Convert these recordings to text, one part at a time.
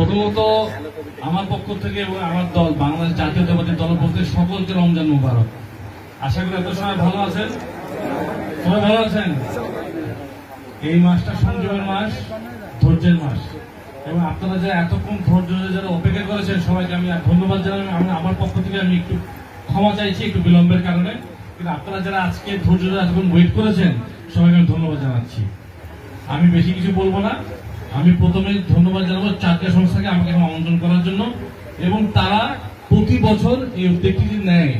প্রথমত আমার পক্ষ থেকে এবং আমার দল বাংলাদেশ জাতীয়তাবাদী দলের পক্ষ থেকে সকলকে রমজান মুবারক। আশা করি এত সবাই ভালো আছেন, সবাই ভালো আছেন। এই মাসটা সংযমের মাস, ধৈর্যের মাস, এবং আপনারা যারা এতক্ষণ ধৈর্য যারা অপেক্ষা করেছেন সবাইকে আমি ধন্যবাদ জানাই। আমার পক্ষ থেকে আমি একটু ক্ষমা চাইছি একটু বিলম্বের কারণে, কিন্তু আপনারা যারা আজকে ধৈর্য এতক্ষণ ওয়েট করেছেন সবাইকে আমি ধন্যবাদ জানাচ্ছি। আমি বেশি কিছু বলবো না। আমি প্রথমে ধন্যবাদ জানাবো চারটা সংস্থাকে আমাকে আমন্ত্রণ করার জন্য, এবং তারা প্রতি বছর এই উদ্যোগটি নেয়।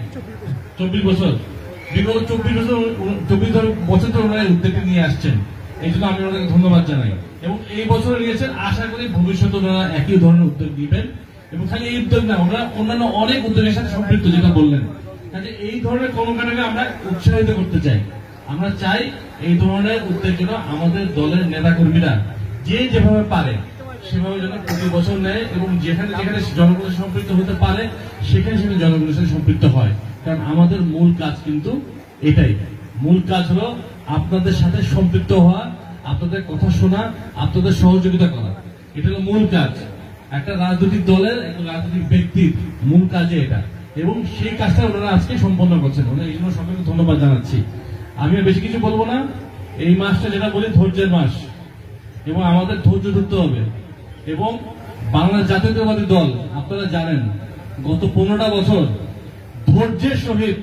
24 বছর, বিগত 24 বছর ধরে ওনারা উদ্যোগটি নিয়ে আসছেন, এই জন্য আমি ওনাদেরকে ধন্যবাদ জানাই। এবং এই বছর নিয়েছেন, আশা করি ভবিষ্যতে ওনারা একই ধরনের উদ্যোগ দিবেন। এবং খালি এই উদ্যোগ না, ওনারা অন্যান্য অনেক উদ্যোগের সাথে সম্পৃক্ত, যেটা বললেন। কাজে এই ধরনের কর্মকাণ্ডকে আমরা উৎসাহিত করতে চাই। আমরা চাই এই ধরনের উদ্যোগ যেন আমাদের দলের নেতাকর্মীরা যে যেভাবে পারে সেভাবে যেন প্রতি বছর নেয়, এবং যেখানে যেখানে জনগণের সম্পৃক্ত হতে পারে সেখানে সেখানে জনগণের সাথে সম্পৃক্ত হয়। কারণ আমাদের মূল কাজ কিন্তু এটাই, মূল কাজ হলো আপনাদের সাথে সম্পৃক্ত হওয়া, আপনাদের কথা শোনা, আপনাদের সহযোগিতা করা। এটা হলো মূল কাজ একটা রাজনৈতিক দলের, একটা রাজনৈতিক ব্যক্তির মূল কাজে এটা, এবং সেই কাজটা ওনারা আজকে সম্পন্ন করছেন। ওনারা এই জন্য সকলকে ধন্যবাদ জানাচ্ছি। আমি বেশি কিছু বলবো না। এই মাসটা যেটা বলি ধৈর্যের মাস, এবং আমাদের ধৈর্য ধরতে হবে। এবং বাংলাদেশ জাতীয়তাবাদী দল আপনারা জানেন গত 15টা বছর ধৈর্যের সহিত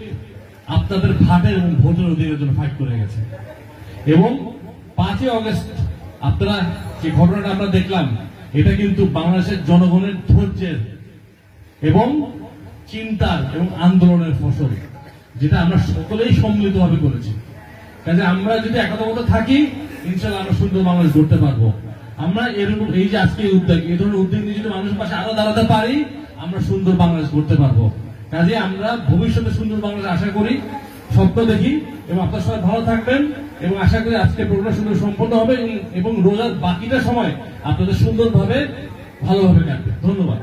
আপনাদের ভাটের এবং ভোটের অধিকারের জন্য ফাইট করে গেছে। এবং 5ই আগস্ট আপনারা যে ঘটনাটা আমরা দেখলাম, এটা কিন্তু বাংলাদেশের জনগণের ধৈর্যের এবং চিন্তার এবং আন্দোলনের ফসল, যেটা আমরা সকলেই সম্মিলিতভাবে করেছি। কাজে আমরা যদি একতাবদ্ধ থাকি, ইনশাআল্লাহ আমরা সুন্দর বাংলাদেশ গড়তে পারবো। আমরা এরকম এই যে আজকে উদ্যোগ, এই ধরনের উদ্যোগ নিয়ে যদি মানুষের পাশে আরো দাঁড়াতে পারি, আমরা সুন্দর বাংলাদেশ গড়তে পারবো। কাজে আমরা ভবিষ্যতে সুন্দর বাংলাদেশ আশা করি, স্বপ্ন দেখি। এবং আপনারা সবাই ভালো থাকবেন, এবং আশা করি আজকে প্রোগ্রাম সুন্দর সম্পন্ন হবে, এবং রোজার বাকিটা সময় আপনাদের সুন্দরভাবে ভালোভাবে কাটবে। ধন্যবাদ।